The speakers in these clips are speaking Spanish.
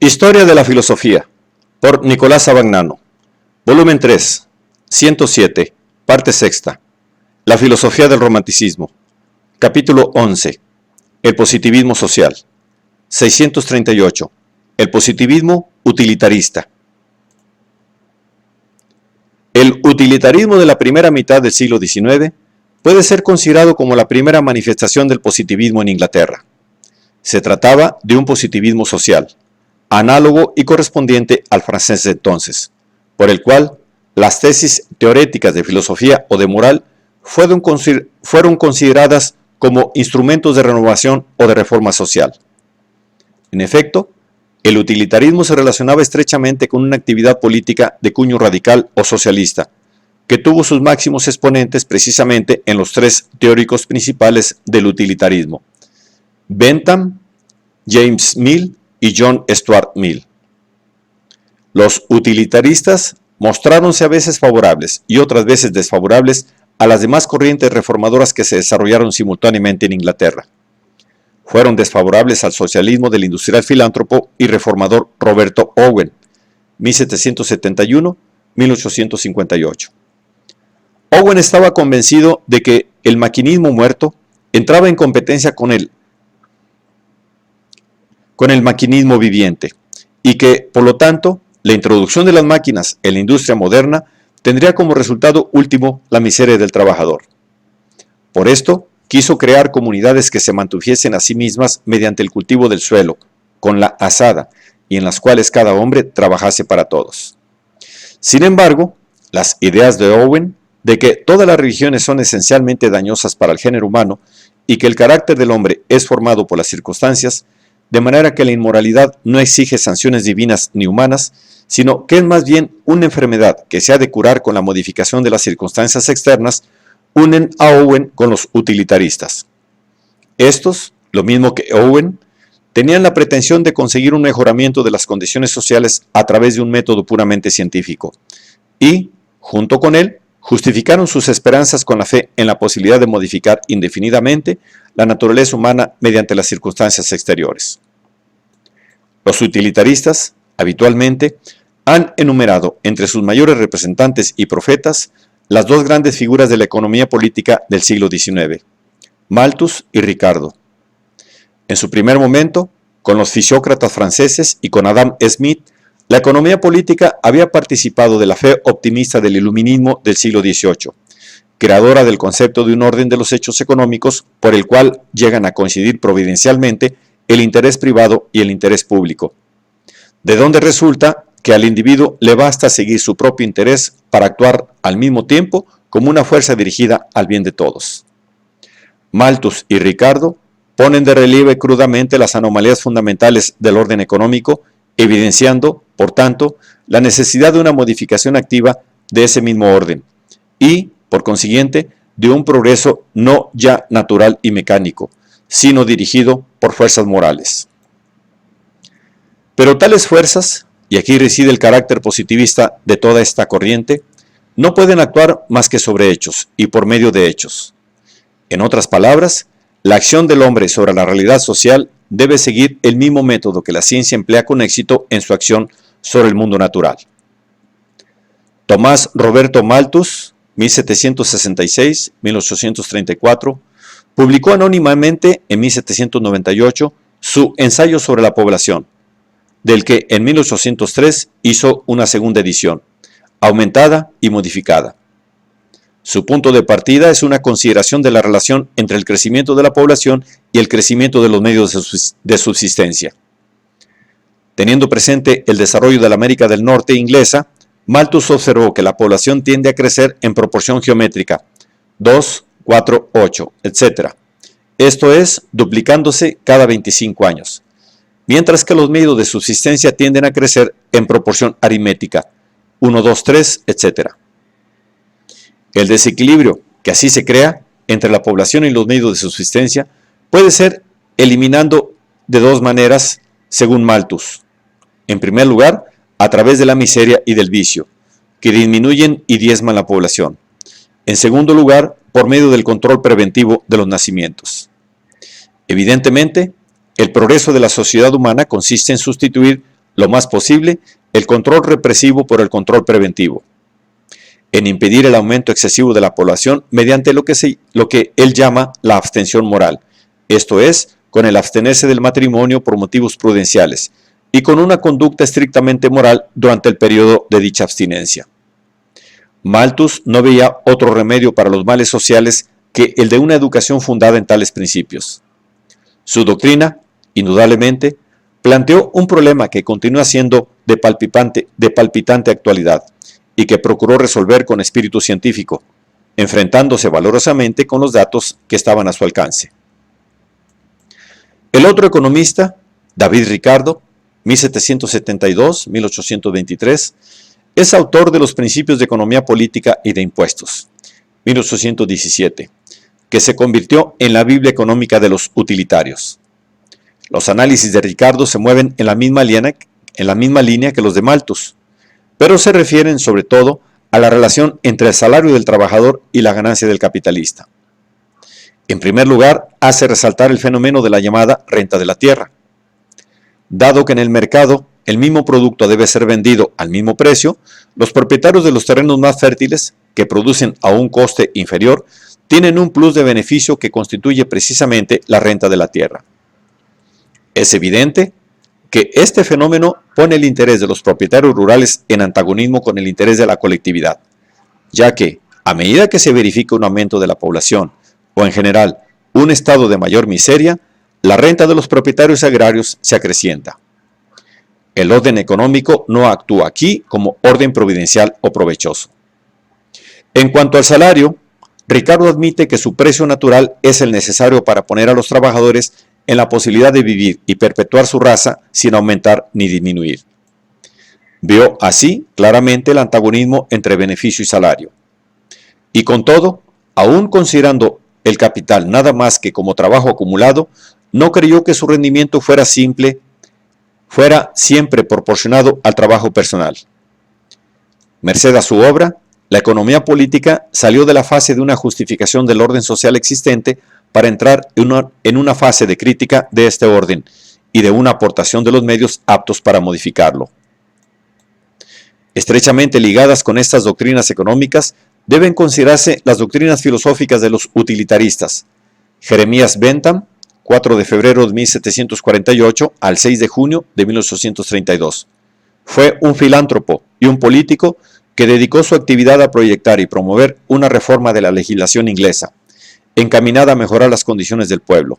Historia de la filosofía, por Nicolás Sabagnano, volumen 3, 107, parte sexta. La filosofía del romanticismo, capítulo 11, el positivismo social, 638, el positivismo utilitarista. El utilitarismo de la primera mitad del siglo XIX puede ser considerado como la primera manifestación del positivismo en Inglaterra. Se trataba de un positivismo social, análogo y correspondiente al francés de entonces, por el cual las tesis teoréticas de filosofía o de moral fueron consideradas como instrumentos de renovación o de reforma social. En efecto, el utilitarismo se relacionaba estrechamente con una actividad política de cuño radical o socialista, que tuvo sus máximos exponentes precisamente en los tres teóricos principales del utilitarismo: Bentham, James Mill y John Stuart Mill. Los utilitaristas mostráronse a veces favorables y otras veces desfavorables a las demás corrientes reformadoras que se desarrollaron simultáneamente en Inglaterra. Fueron desfavorables al socialismo del industrial filántropo y reformador Roberto Owen, 1771-1858. Owen estaba convencido de que el maquinismo muerto entraba en competencia con el maquinismo viviente, y que, por lo tanto, la introducción de las máquinas en la industria moderna tendría como resultado último la miseria del trabajador. Por esto, quiso crear comunidades que se mantuviesen a sí mismas mediante el cultivo del suelo, con la azada, y en las cuales cada hombre trabajase para todos. Sin embargo, las ideas de Owen, de que todas las religiones son esencialmente dañosas para el género humano y que el carácter del hombre es formado por las circunstancias, de manera que la inmoralidad no exige sanciones divinas ni humanas, sino que es más bien una enfermedad que se ha de curar con la modificación de las circunstancias externas, unen a Owen con los utilitaristas. Estos, lo mismo que Owen, tenían la pretensión de conseguir un mejoramiento de las condiciones sociales a través de un método puramente científico, y, junto con él, justificaron sus esperanzas con la fe en la posibilidad de modificar indefinidamente la naturaleza humana mediante las circunstancias exteriores. Los utilitaristas, habitualmente, han enumerado entre sus mayores representantes y profetas las dos grandes figuras de la economía política del siglo XIX, Malthus y Ricardo. En su primer momento, con los fisiócratas franceses y con Adam Smith, la economía política había participado de la fe optimista del iluminismo del siglo XVIII, creadora del concepto de un orden de los hechos económicos por el cual llegan a coincidir providencialmente el interés privado y el interés público, de donde resulta que al individuo le basta seguir su propio interés para actuar al mismo tiempo como una fuerza dirigida al bien de todos. Malthus y Ricardo ponen de relieve crudamente las anomalías fundamentales del orden económico, evidenciando, por tanto, la necesidad de una modificación activa de ese mismo orden y, por consiguiente, de un progreso no ya natural y mecánico, sino dirigido por fuerzas morales. Pero tales fuerzas, y aquí reside el carácter positivista de toda esta corriente, no pueden actuar más que sobre hechos y por medio de hechos. En otras palabras, la acción del hombre sobre la realidad social debe seguir el mismo método que la ciencia emplea con éxito en su acción sobre el mundo natural. Tomás Roberto Malthus, 1766-1834, publicó anónimamente en 1798 su Ensayo sobre la población, del que en 1803 hizo una segunda edición, aumentada y modificada. Su punto de partida es una consideración de la relación entre el crecimiento de la población y el crecimiento de los medios de subsistencia. Teniendo presente el desarrollo de la América del Norte inglesa, Malthus observó que la población tiende a crecer en proporción geométrica, 2, 4, 8, etc. Esto es, duplicándose cada 25 años, mientras que los medios de subsistencia tienden a crecer en proporción aritmética, 1, 2, 3, etc. El desequilibrio que así se crea entre la población y los medios de subsistencia puede ser eliminando de dos maneras, según Malthus. En primer lugar, a través de la miseria y del vicio, que disminuyen y diezman la población. En segundo lugar, por medio del control preventivo de los nacimientos. Evidentemente, el progreso de la sociedad humana consiste en sustituir lo más posible, el control represivo por el control preventivo, en impedir el aumento excesivo de la población mediante lo que él llama la abstención moral, esto es, con el abstenerse del matrimonio por motivos prudenciales y con una conducta estrictamente moral durante el periodo de dicha abstinencia. Malthus no veía otro remedio para los males sociales que el de una educación fundada en tales principios. Su doctrina, indudablemente, planteó un problema que continúa siendo de palpitante actualidad y que procuró resolver con espíritu científico, enfrentándose valorosamente con los datos que estaban a su alcance. El otro economista, David Ricardo, 1772-1823, es autor de los Principios de Economía Política y de Impuestos, 1817, que se convirtió en la Biblia económica de los utilitarios. Los análisis de Ricardo se mueven en la misma línea que los de Malthus, pero se refieren sobre todo a la relación entre el salario del trabajador y la ganancia del capitalista. En primer lugar, hace resaltar el fenómeno de la llamada renta de la tierra. Dado que en el mercado el mismo producto debe ser vendido al mismo precio, los propietarios de los terrenos más fértiles, que producen a un coste inferior, tienen un plus de beneficio que constituye precisamente la renta de la tierra. Es evidente que este fenómeno pone el interés de los propietarios rurales en antagonismo con el interés de la colectividad, ya que, a medida que se verifica un aumento de la población, o en general, un estado de mayor miseria, la renta de los propietarios agrarios se acrecienta. El orden económico no actúa aquí como orden providencial o provechoso. En cuanto al salario, Ricardo admite que su precio natural es el necesario para poner a los trabajadores en la posibilidad de vivir y perpetuar su raza sin aumentar ni disminuir. Vio así claramente el antagonismo entre beneficio y salario. Y con todo, aún considerando el capital nada más que como trabajo acumulado, no creyó que su rendimiento fuera siempre proporcionado al trabajo personal. Merced a su obra, la economía política salió de la fase de una justificación del orden social existente para entrar en una fase de crítica de este orden y de una aportación de los medios aptos para modificarlo. Estrechamente ligadas con estas doctrinas económicas deben considerarse las doctrinas filosóficas de los utilitaristas. Jeremías Bentham, 4 de febrero de 1748 al 6 de junio de 1832. Fue un filántropo y un político que dedicó su actividad a proyectar y promover una reforma de la legislación inglesa, encaminada a mejorar las condiciones del pueblo.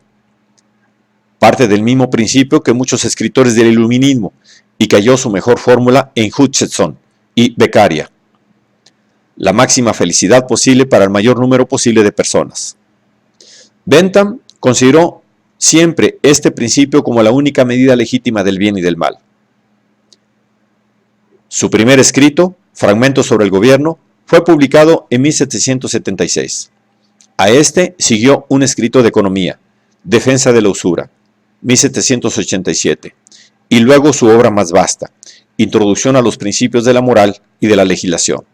Parte del mismo principio que muchos escritores del iluminismo y que halló su mejor fórmula en Hutcheson y Beccaria. La máxima felicidad posible para el mayor número posible de personas. Bentham consideró siempre este principio como la única medida legítima del bien y del mal. Su primer escrito, Fragmentos sobre el Gobierno, fue publicado en 1776. A este siguió un escrito de economía, Defensa de la usura, 1787, y luego su obra más vasta, Introducción a los principios de la moral y de la legislación,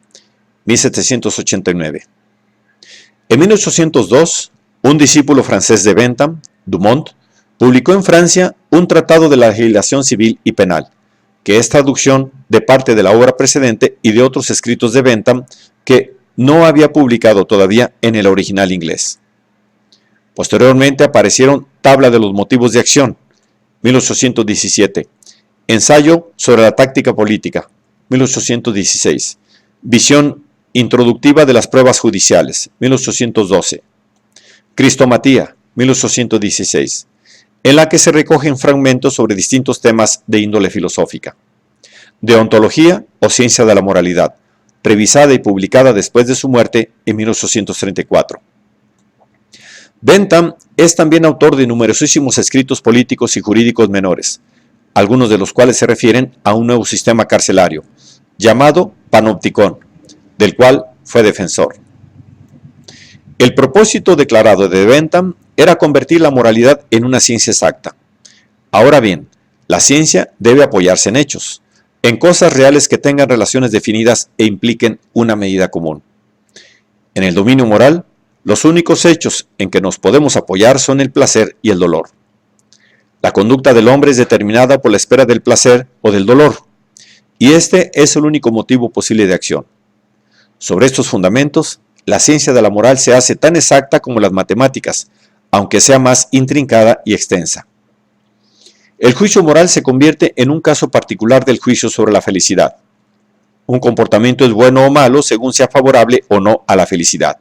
1789. En 1802, un discípulo francés de Bentham, Dumont, publicó en Francia un tratado de la legislación civil y penal, que es traducción de parte de la obra precedente y de otros escritos de Bentham que no había publicado todavía en el original inglés. Posteriormente aparecieron Tabla de los motivos de acción, 1817, Ensayo sobre la táctica política, 1816, Visión introductiva de las pruebas judiciales, 1812, Cristomatía, 1816, en la que se recogen fragmentos sobre distintos temas de índole filosófica. Deontología o ciencia de la moralidad, revisada y publicada después de su muerte en 1834. Bentham es también autor de numerosísimos escritos políticos y jurídicos menores, algunos de los cuales se refieren a un nuevo sistema carcelario, llamado Panopticon, del cual fue defensor. El propósito declarado de Bentham era convertir la moralidad en una ciencia exacta. Ahora bien, la ciencia debe apoyarse en hechos, en cosas reales que tengan relaciones definidas e impliquen una medida común. En el dominio moral, los únicos hechos en que nos podemos apoyar son el placer y el dolor. La conducta del hombre es determinada por la espera del placer o del dolor, y este es el único motivo posible de acción. Sobre estos fundamentos, la ciencia de la moral se hace tan exacta como las matemáticas, aunque sea más intrincada y extensa. El juicio moral se convierte en un caso particular del juicio sobre la felicidad. Un comportamiento es bueno o malo según sea favorable o no a la felicidad.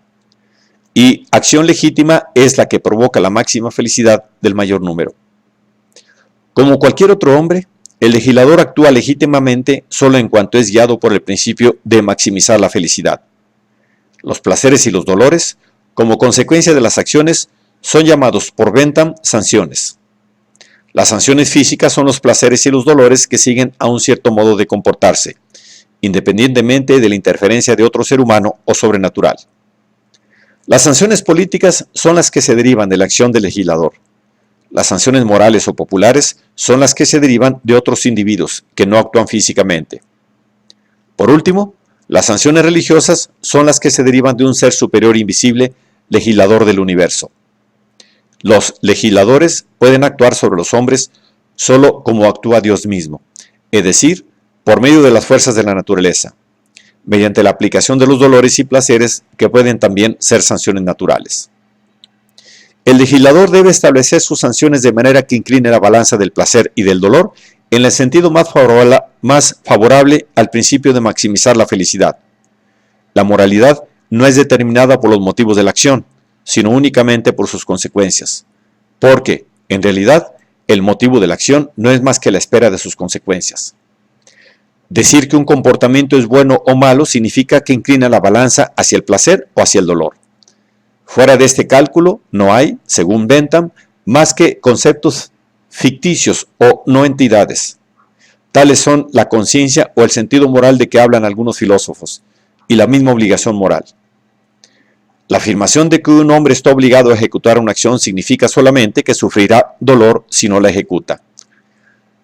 Y acción legítima es la que provoca la máxima felicidad del mayor número. Como cualquier otro hombre, el legislador actúa legítimamente solo en cuanto es guiado por el principio de maximizar la felicidad. Los placeres y los dolores, como consecuencia de las acciones, son llamados por Bentham sanciones. Las sanciones físicas son los placeres y los dolores que siguen a un cierto modo de comportarse, independientemente de la interferencia de otro ser humano o sobrenatural. Las sanciones políticas son las que se derivan de la acción del legislador. Las sanciones morales o populares son las que se derivan de otros individuos que no actúan físicamente. Por último, las sanciones religiosas son las que se derivan de un ser superior invisible, legislador del universo. Los legisladores pueden actuar sobre los hombres solo como actúa Dios mismo, es decir, por medio de las fuerzas de la naturaleza, mediante la aplicación de los dolores y placeres que pueden también ser sanciones naturales. El legislador debe establecer sus sanciones de manera que incline la balanza del placer y del dolor en el sentido más favorable al principio de maximizar la felicidad. La moralidad no es determinada por los motivos de la acción, sino únicamente por sus consecuencias, porque, en realidad, el motivo de la acción no es más que la espera de sus consecuencias. Decir que un comportamiento es bueno o malo significa que inclina la balanza hacia el placer o hacia el dolor. Fuera de este cálculo no hay, según Bentham, más que conceptos ficticios o no entidades. Tales son la conciencia o el sentido moral de que hablan algunos filósofos, y la misma obligación moral. La afirmación de que un hombre está obligado a ejecutar una acción significa solamente que sufrirá dolor si no la ejecuta.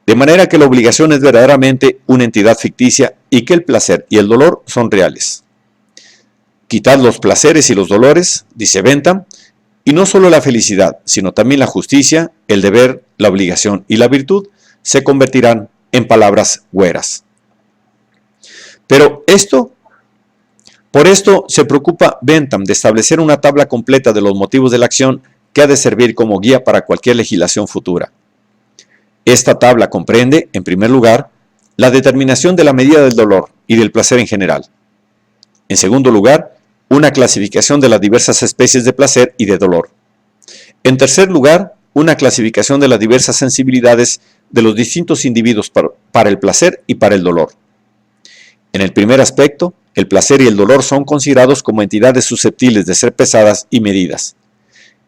De manera que la obligación es verdaderamente una entidad ficticia y que el placer y el dolor son reales. Quitad los placeres y los dolores, dice Bentham, y no solo la felicidad, sino también la justicia, el deber, la obligación y la virtud se convertirán en palabras hueras. Pero por esto se preocupa Bentham de establecer una tabla completa de los motivos de la acción que ha de servir como guía para cualquier legislación futura. Esta tabla comprende, en primer lugar, la determinación de la medida del dolor y del placer en general. En segundo lugar, una clasificación de las diversas especies de placer y de dolor. En tercer lugar, una clasificación de las diversas sensibilidades de los distintos individuos para el placer y para el dolor. En el primer aspecto, el placer y el dolor son considerados como entidades susceptibles de ser pesadas y medidas,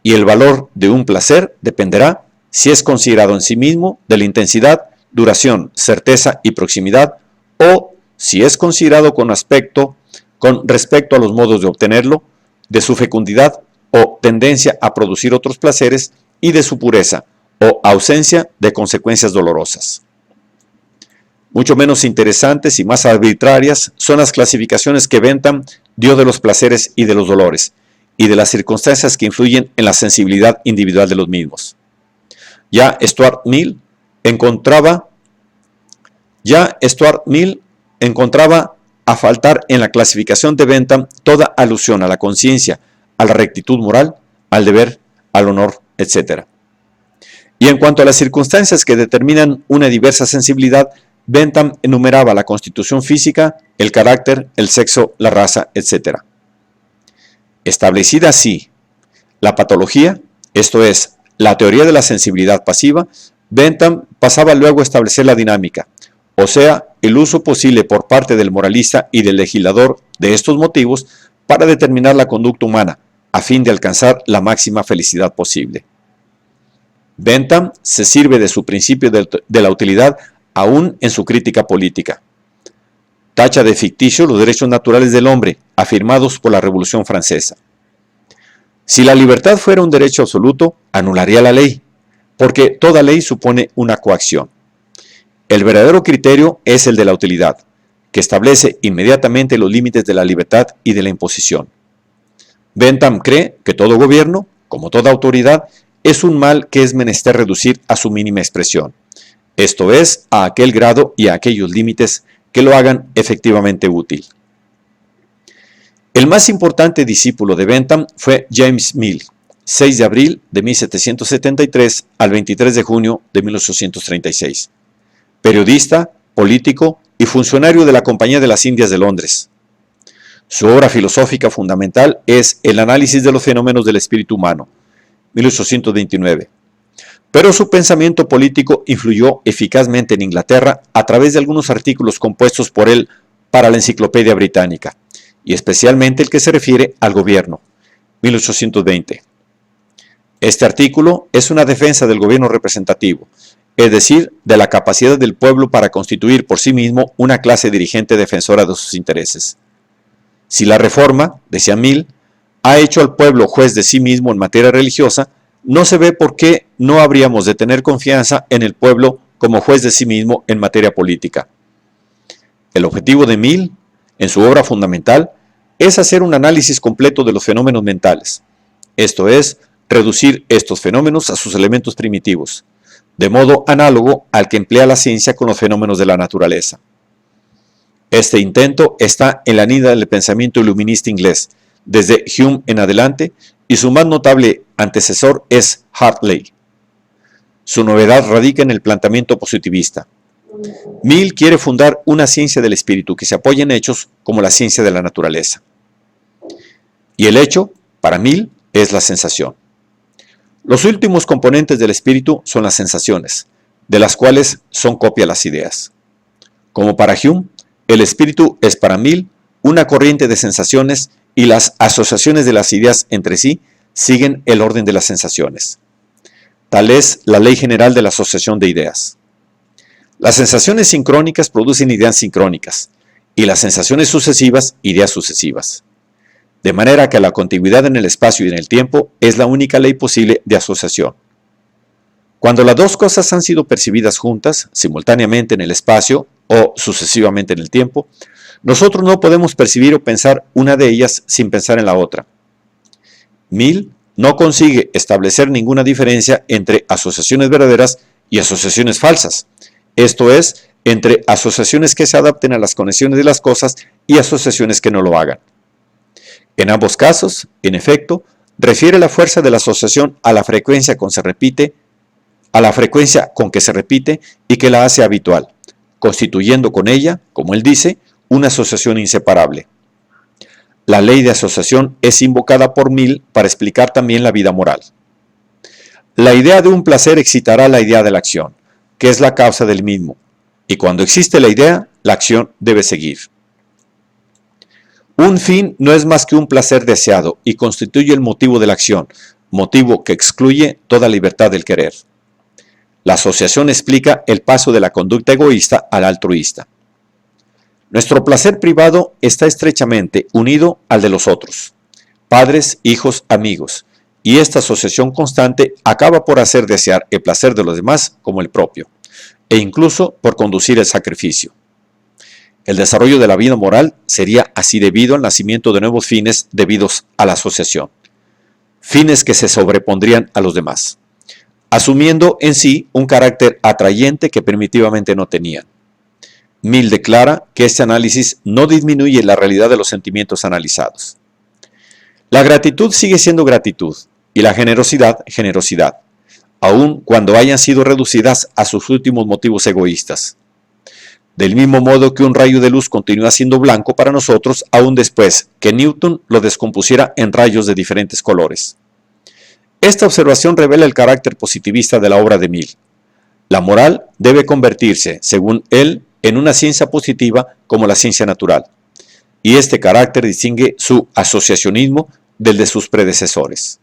y el valor de un placer dependerá, si es considerado en sí mismo, de la intensidad, duración, certeza y proximidad, o si es considerado con respecto a los modos de obtenerlo, de su fecundidad o tendencia a producir otros placeres y de su pureza o ausencia de consecuencias dolorosas. Mucho menos interesantes y más arbitrarias son las clasificaciones que Bentham dio de los placeres y de los dolores, y de las circunstancias que influyen en la sensibilidad individual de los mismos. Ya Stuart Mill encontraba a faltar en la clasificación de Bentham toda alusión a la conciencia, a la rectitud moral, al deber, al honor, etc. Y en cuanto a las circunstancias que determinan una diversa sensibilidad, Bentham enumeraba la constitución física, el carácter, el sexo, la raza, etc. Establecida así la patología, esto es, la teoría de la sensibilidad pasiva, Bentham pasaba luego a establecer la dinámica, o sea, el uso posible por parte del moralista y del legislador de estos motivos para determinar la conducta humana, a fin de alcanzar la máxima felicidad posible. Bentham se sirve de su principio de la utilidad aún en su crítica política. Tacha de ficticio los derechos naturales del hombre, afirmados por la Revolución Francesa. Si la libertad fuera un derecho absoluto, anularía la ley, porque toda ley supone una coacción. El verdadero criterio es el de la utilidad, que establece inmediatamente los límites de la libertad y de la imposición. Bentham cree que todo gobierno, como toda autoridad, es un mal que es menester reducir a su mínima expresión, esto es, a aquel grado y a aquellos límites que lo hagan efectivamente útil. El más importante discípulo de Bentham fue James Mill, 6 de abril de 1773 al 23 de junio de 1836. Periodista, político y funcionario de la Compañía de las Indias de Londres. Su obra filosófica fundamental es El análisis de los fenómenos del espíritu humano, 1829. Pero su pensamiento político influyó eficazmente en Inglaterra a través de algunos artículos compuestos por él para la Enciclopedia Británica, y especialmente el que se refiere al gobierno, 1820. Este artículo es una defensa del gobierno representativo, es decir, de la capacidad del pueblo para constituir por sí mismo una clase dirigente defensora de sus intereses. Si la reforma, decía Mill, ha hecho al pueblo juez de sí mismo en materia religiosa, no se ve por qué no habríamos de tener confianza en el pueblo como juez de sí mismo en materia política. El objetivo de Mill, en su obra fundamental, es hacer un análisis completo de los fenómenos mentales, esto es, reducir estos fenómenos a sus elementos primitivos, de modo análogo al que emplea la ciencia con los fenómenos de la naturaleza. Este intento está en la niña del pensamiento iluminista inglés, desde Hume en adelante, y su más notable antecesor es Hartley. Su novedad radica en el planteamiento positivista. Mill quiere fundar una ciencia del espíritu que se apoye en hechos como la ciencia de la naturaleza. Y el hecho, para Mill, es la sensación. Los últimos componentes del espíritu son las sensaciones, de las cuales son copia las ideas. Como para Hume, el espíritu es para Mill una corriente de sensaciones y las asociaciones de las ideas entre sí siguen el orden de las sensaciones. Tal es la ley general de la asociación de ideas. Las sensaciones sincrónicas producen ideas sincrónicas y las sensaciones sucesivas, ideas sucesivas. De manera que la contigüidad en el espacio y en el tiempo es la única ley posible de asociación. Cuando las dos cosas han sido percibidas juntas, simultáneamente en el espacio o sucesivamente en el tiempo, nosotros no podemos percibir o pensar una de ellas sin pensar en la otra. Mill no consigue establecer ninguna diferencia entre asociaciones verdaderas y asociaciones falsas, esto es, entre asociaciones que se adapten a las conexiones de las cosas y asociaciones que no lo hagan. En ambos casos, en efecto, refiere la fuerza de la asociación a la frecuencia con que se repite y que la hace habitual, constituyendo con ella, como él dice, una asociación inseparable. La ley de asociación es invocada por Mill para explicar también la vida moral. La idea de un placer excitará la idea de la acción, que es la causa del mismo, y cuando existe la idea, la acción debe seguir. Un fin no es más que un placer deseado y constituye el motivo de la acción, motivo que excluye toda libertad del querer. La asociación explica el paso de la conducta egoísta a la altruista. Nuestro placer privado está estrechamente unido al de los otros, padres, hijos, amigos, y esta asociación constante acaba por hacer desear el placer de los demás como el propio, e incluso por conducir el sacrificio. El desarrollo de la vida moral sería así debido al nacimiento de nuevos fines debidos a la asociación, fines que se sobrepondrían a los demás, asumiendo en sí un carácter atrayente que primitivamente no tenían. Mill declara que este análisis no disminuye la realidad de los sentimientos analizados. La gratitud sigue siendo gratitud y la generosidad, generosidad, aun cuando hayan sido reducidas a sus últimos motivos egoístas. Del mismo modo que un rayo de luz continúa siendo blanco para nosotros aún después que Newton lo descompusiera en rayos de diferentes colores. Esta observación revela el carácter positivista de la obra de Mill. La moral debe convertirse, según él, en una ciencia positiva como la ciencia natural, y este carácter distingue su asociacionismo del de sus predecesores.